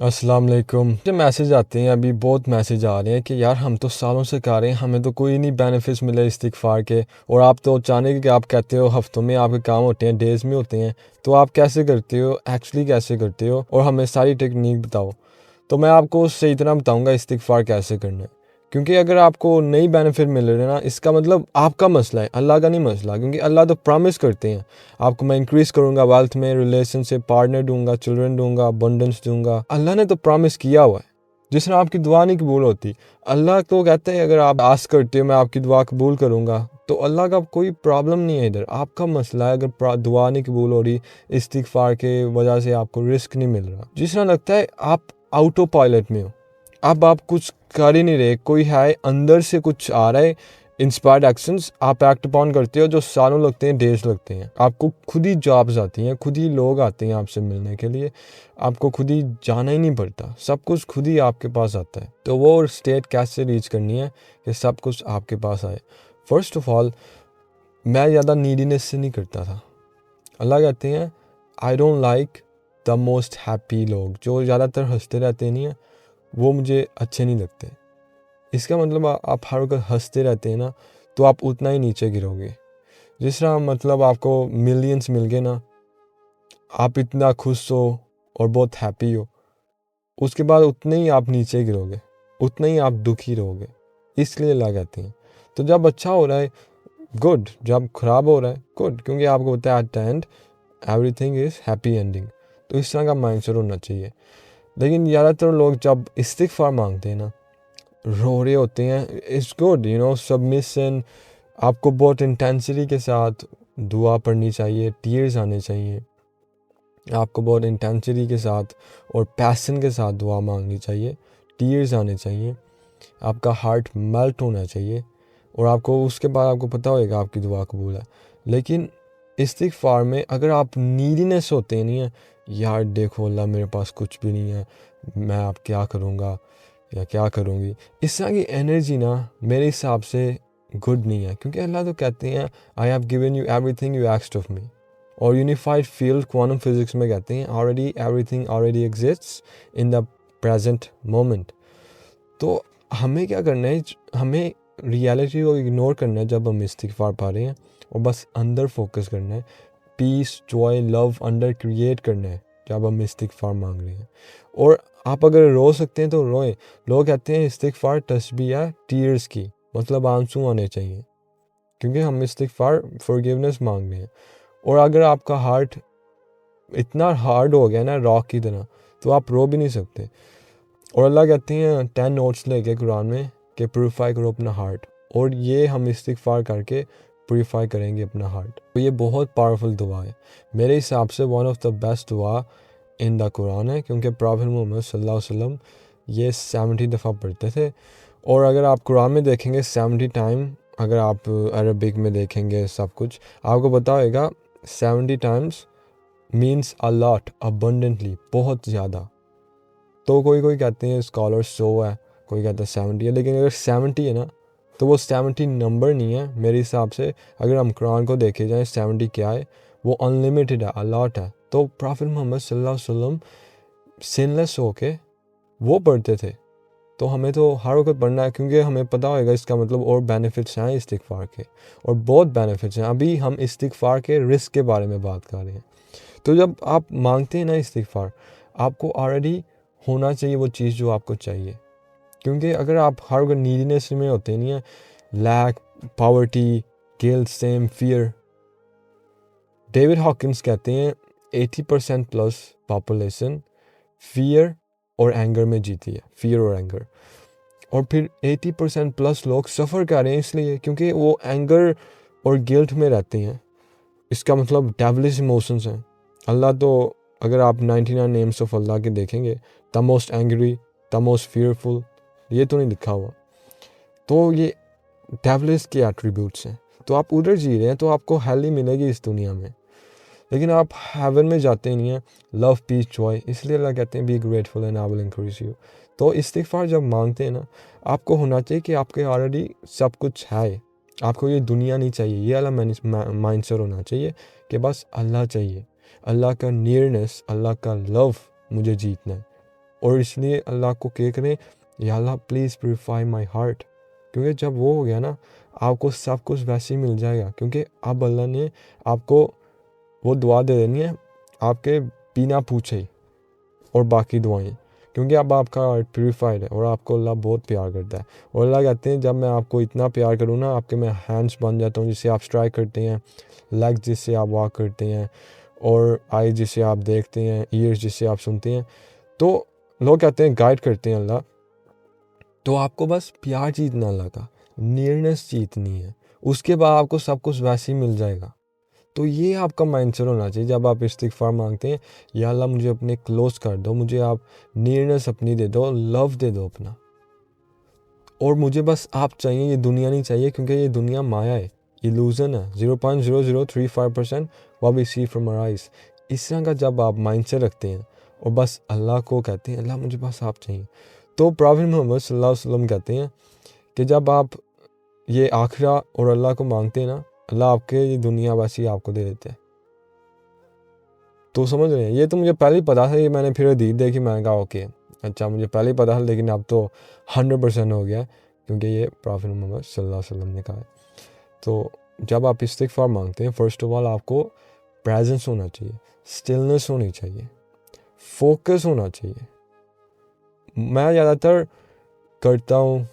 السلام علیکم. مجھے میسیج آتے ہیں، ابھی بہت میسیج آ رہے ہیں کہ یار ہم تو سالوں سے کر رہے ہیں، ہمیں تو کوئی نہیں بینیفٹس ملے استغفار کے، اور آپ تو اچانک کہ آپ کہتے ہو ہفتوں میں آپ کے کام ہوتے ہیں، ڈیز میں ہوتے ہیں، تو آپ کیسے کرتے ہو، ایکچولی کیسے کرتے ہو، اور ہمیں ساری ٹیکنیک بتاؤ. تو میں آپ کو صحیح طرح بتاؤں گا استغفار کیسے کرنا ہے. کیونکہ اگر آپ کو نئی بینیفٹ مل رہے ہیں نا، اس کا مطلب آپ کا مسئلہ ہے، اللہ کا نہیں مسئلہ. کیونکہ اللہ تو پرامس کرتے ہیں آپ کو میں انکریز کروں گا ویلتھ میں، ریلیشن سے، پارٹنر دوں گا، چلڈرن دوں گا، ابنڈنس دوں گا. اللہ نے تو پرامس کیا ہوا ہے. جس طرح آپ کی دعا نہیں قبول ہوتی، اللہ تو کہتے ہیں اگر آپ آس کرتے ہو میں آپ کی دعا قبول کروں گا. تو اللہ کا کوئی پرابلم نہیں ہے ادھر، آپ کا مسئلہ ہے اگر دعا نہیں قبول ہو رہی، استغفار کے وجہ سے آپ کو رزق نہیں مل رہا. جس طرح لگتا ہے آپ آؤٹو پائلٹ میں ہو، اب آپ کچھ کر ہی نہیں رہے، کوئی ہے اندر سے کچھ آ رہا ہے، انسپائرڈ ایکشنز آپ ایکٹ اپون کرتے ہو جو سالوں لگتے ہیں، ڈیز لگتے ہیں. آپ کو خود ہی جابز آتی ہیں، خود ہی لوگ آتے ہیں آپ سے ملنے کے لیے، آپ کو خود ہی جانا ہی نہیں پڑتا، سب کچھ خود ہی آپ کے پاس آتا ہے. تو وہ اسٹیٹ کیسے ریچ کرنی ہے کہ سب کچھ آپ کے پاس آئے؟ فرسٹ آف آل میں زیادہ نیڈینس سے نہیں کرتا تھا. اللہ کہتے ہیں I don't like the most happy, لوگ جو زیادہ تر ہنستے رہتے نہیں ہیں وہ مجھے اچھے نہیں لگتے. اس کا مطلب آپ ہر وقت ہنستے رہتے ہیں نا تو آپ اتنا ہی نیچے گرو گے. جس طرح مطلب آپ کو ملینس مل گئے نا، آپ اتنا خوش ہو اور بہت ہیپی ہو، اس کے بعد اتنے ہی آپ نیچے گرو گے، اتنا ہی آپ دکھی رہو گے. اس لیے اللہ کہتے ہیں تو جب اچھا ہو رہا ہے گڈ، جب خراب ہو رہا ہے گڈ، کیونکہ آپ کو بتایا at the end everything is happy ending. تو اس طرح کا مائنڈ سیٹ ہونا چاہیے. لیکن زیادہ تر لوگ جب استغفار مانگتے ہیں نا، رو رہے ہوتے ہیں. It's good, submission. آپ کو بہت انٹینسٹی کے ساتھ دعا پڑھنی چاہیے، ٹیئرز آنے چاہیے. آپ کو بہت انٹینسٹی کے ساتھ اور پیشن کے ساتھ دعا مانگنی چاہیے، ٹیئرز آنے چاہیے. آپ کا ہارٹ میلٹ ہونا چاہیے، اور آپ کو اس کے بعد آپ کو پتہ ہوئے گا آپ کی دعا قبول ہے. لیکن استغفار میں اگر آپ نیڈینس ہوتے نہیں ہیں، یار دیکھو اللہ میرے پاس کچھ بھی نہیں ہے، میں اب کیا کروں گا یا کیا کروں گی، اس طرح کی انرجی نا میرے حساب سے گڈ نہیں ہے. کیونکہ اللہ تو کہتے ہیں I have given you everything you asked of me. اور یونیفائڈ فیلڈ کوانٹم فزکس میں کہتے ہیں already everything already exists in the present moment. تو ہمیں کیا کرنا ہے، ہمیں ریالٹی کو اگنور کرنا ہے جب ہم استغفار پا رہے ہیں، اور بس اندر فوکس کرنا ہے. پیس، جوائے، لو اندر کریٹ کرنا ہے جب ہم استغفار مانگ رہے ہیں. اور آپ اگر رو سکتے ہیں تو روئیں. لوگ کہتے ہیں استغفار تسبیح ہے ٹیئرز کی، مطلب آنسو آنے چاہیے، کیونکہ ہم استغفار فورگیونیس مانگ رہے ہیں. اور اگر آپ کا ہارٹ اتنا ہارڈ ہو گیا نا راک کی طرح، تو آپ رو بھی نہیں سکتے. اور اللہ کہتے ہیں 10 نوٹس لے کے قرآن میں کہ پیوریفائی کرو اپنا ہارٹ، اور یہ ہم استغفار کر کے پیوریفائی کریں گے اپنا ہارٹ. تو یہ بہت پاورفل دعا ہے میرے حساب سے، ون آف دا بیسٹ دعا ان دا قرآن ہے. کیونکہ پرافٹ محمد صلی اللہ علیہ وسلم یہ 70 دفعہ پڑھتے تھے. اور اگر آپ قرآن میں دیکھیں گے 70 ٹائم، اگر آپ عربک میں دیکھیں گے سب کچھ آپ کو پتہ ہوئے گا 70 Times means a lot abundantly، بہت زیادہ. تو کوئی کہتے ہیں اسکالر 100 ہے، کوئی کہتا ہے 70 ہے، لیکن اگر 70 ہے نا تو وہ 70 نمبر نہیں ہے میرے حساب سے. اگر ہم قرآن کو دیکھے جائیں 70 کیا ہے، وہ انلیمیٹڈ ہے، الاٹ ہے. تو پرافٹ محمد صلی اللہ علیہ وسلم سن لیس ہو کے وہ پڑھتے تھے. تو ہمیں تو ہر وقت پڑھنا ہے، کیونکہ ہمیں پتہ ہوئے گا اس کا مطلب اور بینیفٹس ہیں استغفار کے، اور بہت بینیفٹس ہیں. ابھی ہم استغفار کے رزق کے بارے میں بات کر رہے ہیں. تو جب آپ مانگتے ہیں نا استغفار، آپ کو آلریڈی ہونا چاہیے وہ چیز جو آپ کو چاہیے. کیونکہ اگر آپ ہر وقت نیڈینس میں ہوتے نہیں ہیں، lack, poverty, guilt, shame, fear. David Hawkins کہتے ہیں 80% پلس پاپولیشن فیئر اور اینگر میں جیتی ہے، فیئر اور اینگر. اور پھر 80% پلس لوگ سفر کر رہے ہیں اس لیے کیونکہ وہ اینگر اور گلٹ میں رہتے ہیں. اس کا مطلب ڈیولش ایموشنس ہیں. اللہ تو اگر آپ 99 نیمس آف اللہ کے دیکھیں گے، the most angry, the most fearful, یہ تو نہیں لکھا ہوا. تو یہ ڈیولش کے ایٹریبیوٹس ہیں. تو آپ ادھر جی رہے ہیں تو آپ کو ہیل ہی ملے گی اس دنیا میں، لیکن آپ ہیون میں جاتے نہیں ہیں. لو، پیس، جوائے. اس لیے اللہ کہتے ہیں be grateful and I will increase you. تو استغفار جب مانگتے ہیں نا، آپ کو ہونا چاہیے کہ آپ کے آلریڈی سب کچھ ہے. آپ کو یہ دنیا نہیں چاہیے، یہ والا مائنڈ سیٹ ہونا چاہیے کہ بس اللہ چاہیے، اللہ کا نیئرنیس، اللہ کا لو مجھے جیتنا ہے. اور اس لیے اللہ کو کہہ کریں یا اللہ پلیز پیوریفائی مائی ہارٹ، کیونکہ جب وہ ہو گیا نا آپ کو سب کچھ ویسے ہی مل جائے گا، کیونکہ اب اللہ نے آپ کو وہ دعا دے دینی ہے آپ کے بنا پوچھے ہی، اور باقی دعائیں، کیونکہ اب آپ کا ہارٹ پیوریفائڈ ہے اور آپ کو اللہ بہت پیار کرتا ہے۔ اور اللہ کہتے ہیں جب میں آپ کو اتنا پیار کروں نا، آپ کے میں ہینڈس بن جاتا ہوں جس سے آپ اسٹرائک کرتے ہیں، لیگز جس سے آپ واک کرتے ہیں، اور آئی جس سے آپ دیکھتے ہیں، ایئرس جس سے آپ سنتے ہیں۔ تو لوگ کہتے ہیں گائیڈ کرتے ہیں اللہ، تو آپ کو بس پیار جیتنا اللہ کا، نیئرنیس جیتنی ہے، اس کے بعد آپ کو سب کچھ ویسے ہی مل جائے گا۔ تو یہ آپ کا مائنڈ سیٹ ہونا چاہیے جب آپ استغفار مانگتے ہیں، یا اللہ مجھے اپنے کلوز کر دو، مجھے آپ نیئرنیس اپنی دے دو، لو دے دو اپنا، اور مجھے بس آپ چاہیے، یہ دنیا نہیں چاہیے، کیونکہ یہ دنیا مایا ہے، ایلوژن ہے، 0.0035% what we see from our eyes۔ اس طرح کا جب آپ مائنڈ سیٹ رکھتے ہیں اور بس اللہ کو کہتے ہیں اللہ مجھے بس آپ چاہیے، تو پروفیٹ محمد صلی اللہ علیہ وسلم کہتے ہیں کہ جب آپ یہ آخرہ اور اللہ کو مانگتے ہیں نا، اللہ آپ کے یہ دنیا ویسی آپ کو دے دیتے ہیں۔ تو سمجھ رہے ہیں، یہ تو مجھے پہلے ہی پتا تھا، یہ میں نے پھر حدیث دیکھی، میں نے کہا اوکے اچھا مجھے پہلے ہی پتا تھا، لیکن اب تو 100% ہو گیا، کیونکہ یہ پروفیٹ محمد صلی اللہ علیہ وسلم نے کہا ہے۔ تو جب آپ استغفار مانگتے ہیں، فرسٹ آف آل آپ کو پریزنس ہونا چاہیے، اسٹلنس ہونی چاہیے، فوکس ہونا چاہیے۔ میں زیادہ تر کرتا ہوں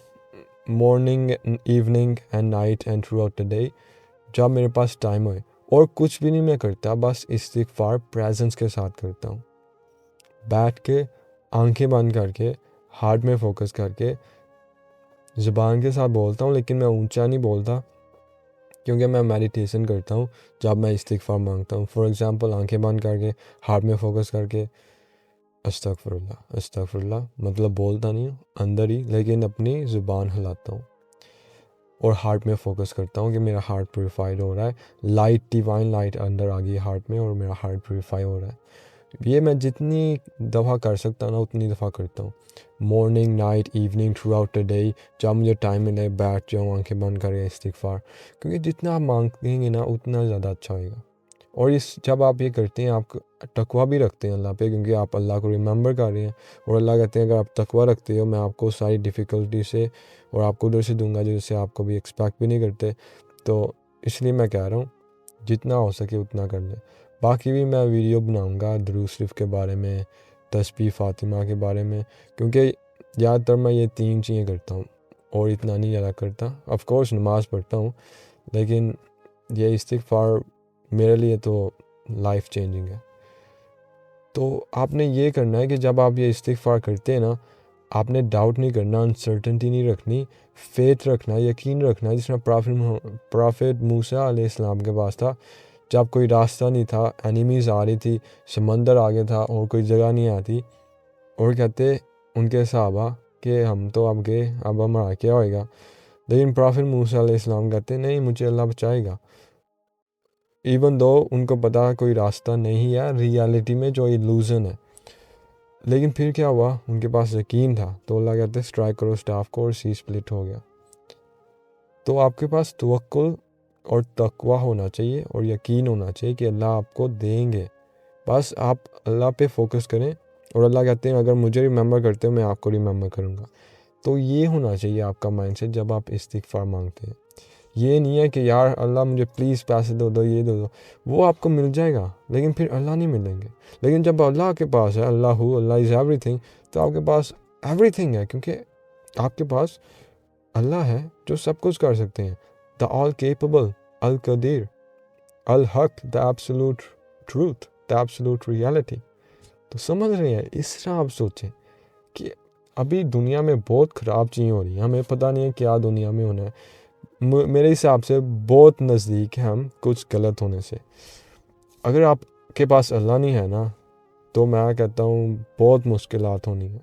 morning, evening and night and through out the day, جب میرے پاس ٹائم ہوئے، اور کچھ بھی نہیں میں کرتا، بس استغفار پریزنس کے ساتھ کرتا ہوں، بیٹھ کے آنکھیں بند کر کے ہارٹ میں فوکس کر کے زبان کے ساتھ بولتا ہوں، لیکن میں اونچا نہیں بولتا، کیونکہ میں میڈیٹیشن کرتا ہوں جب میں استغفار مانگتا ہوں۔ فار ایگزامپل آنکھیں بند کر کے ہارٹ میں فوکس کر کے استغفر اللہ استغفر اللہ، مطلب بولتا نہیں ہوں اندر ہی، لیکن اپنی زبان ہلاتا ہوں اور ہارٹ میں فوکس کرتا ہوں کہ میرا ہارٹ پیوریفائڈ ہو رہا ہے، لائٹ ڈیوائن لائٹ اندر آ گئی ہارٹ میں، اور میرا ہارٹ پیوریفائی ہو رہا ہے۔ یہ میں جتنی دفعہ کر سکتا ہوں نا اتنی دفعہ کرتا ہوں، morning, night, evening, through out the day, جب مجھے ٹائم ملے بیٹھ جاؤں آنکھیں بند کر کے استغفار، کیونکہ جتنا آپ مانگیں گے نا اتنا زیادہ اچھا ہوئے گا۔ اور جب آپ یہ کرتے ہیں آپ تقویٰ بھی رکھتے ہیں اللہ پہ، کیونکہ آپ اللہ کو ریممبر کر رہے ہیں، اور اللہ کہتے ہیں اگر آپ تقویٰ رکھتے ہو میں آپ کو ساری ڈیفیکلٹی سے اور آپ کو ادھر سے دوں گا جسے آپ کبھی ایکسپیکٹ بھی نہیں کرتے۔ تو اس لیے میں کہہ رہا ہوں جتنا ہو سکے اتنا کر لیں۔ باقی بھی میں ویڈیو بناؤں گا درود شریف کے بارے میں، تسبیح فاطمہ کے بارے میں، کیونکہ زیادہ تر میں یہ 3 چیزیں کرتا ہوں اور اتنا نہیں زیادہ کرتا۔ آف کورس نماز پڑھتا ہوں، لیکن یہ استغفار میرے لیے تو لائف چینجنگ ہے۔ تو آپ نے یہ کرنا ہے کہ جب آپ یہ استغفار کرتے ہیں نا، آپ نے ڈاؤٹ نہیں کرنا، انسرٹنٹی نہیں رکھنی، فیتھ رکھنا، یقین رکھنا، جس میں پرافٹ موسیٰ علیہ السلام کے پاس تھا، جب کوئی راستہ نہیں تھا، اینیمیز آ رہی تھی، سمندر آگے تھا اور کوئی جگہ نہیں آتی، اور کہتے ان کے صحابہ کہ ہم تو اب گئے، اب ہمارا کیا ہوئے گا، لیکن پرافٹ موسیٰ علیہ السلام کہتے نہیں مجھے اللہ بچائے گا، ایون دو ان کو پتا کوئی راستہ نہیں ہے ریالٹی میں جو ایلوژن ہے، لیکن پھر کیا ہوا، ان کے پاس یقین تھا، تو اللہ کہتے اسٹرائک کرو اسٹاف کو، اور سی سپلٹ ہو گیا۔ تو آپ کے پاس توکل اور تقویٰ ہونا چاہیے اور یقین ہونا چاہیے کہ اللہ آپ کو دیں گے، بس آپ اللہ پہ فوکس کریں، اور اللہ کہتے ہیں اگر مجھے ریممبر کرتے ہو میں آپ کو ریممبر کروں گا۔ تو یہ ہونا چاہیے آپ کا مائنڈ سیٹ جب آپ استغفار مانگتے ہیں۔ یہ نہیں ہے کہ یار اللہ مجھے پلیز پیسے دے دو، یہ دے دو، وہ آپ کو مل جائے گا، لیکن پھر اللہ نہیں ملیں گے۔ لیکن جب اللہ کے پاس ہے، اللہ از ایوری تھنگ، تو آپ کے پاس ایوری تھنگ ہے، کیونکہ آپ کے پاس اللہ ہے جو سب کچھ کر سکتے ہیں، دا آل کیپیبل، القدیر، الحق، دا ایبسولوٹ ٹروتھ، دا ایبسولوٹ ریالٹی۔ تو سمجھ رہے ہیں، اس طرح آپ سوچیں کہ ابھی دنیا میں بہت خراب چیزیں ہو رہی ہیں، ہمیں پتہ نہیں ہے کیا دنیا میں ہونا ہے، میرے حساب سے بہت نزدیک ہے ہم کچھ غلط ہونے سے۔ اگر آپ کے پاس اللہ نہیں ہے نا، تو میں کہتا ہوں بہت مشکلات ہونی ہیں۔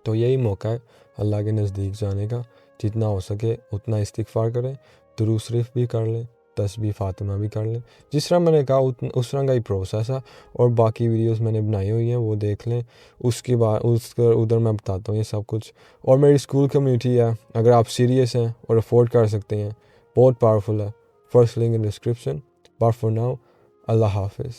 تو یہی موقع ہے اللہ کے نزدیک جانے کا، جتنا ہو سکے اتنا استغفار کریں، درود شریف بھی کر لیں، تسبیح فاطمہ بھی کر لیں، جس طرح میں نے کہا اس طرح کا ہی پروسیس ہے، اور باقی ویڈیوز میں نے بنائی ہوئی ہیں وہ دیکھ لیں، اس کے بعد ادھر میں بتاتا ہوں یہ سب کچھ۔ اور میری اسکول کمیونٹی ہے، اگر آپ سیریس ہیں اور افورڈ کر سکتے ہیں، بہت پاورفل ہے، first link in description. But for now, اللہ حافظ۔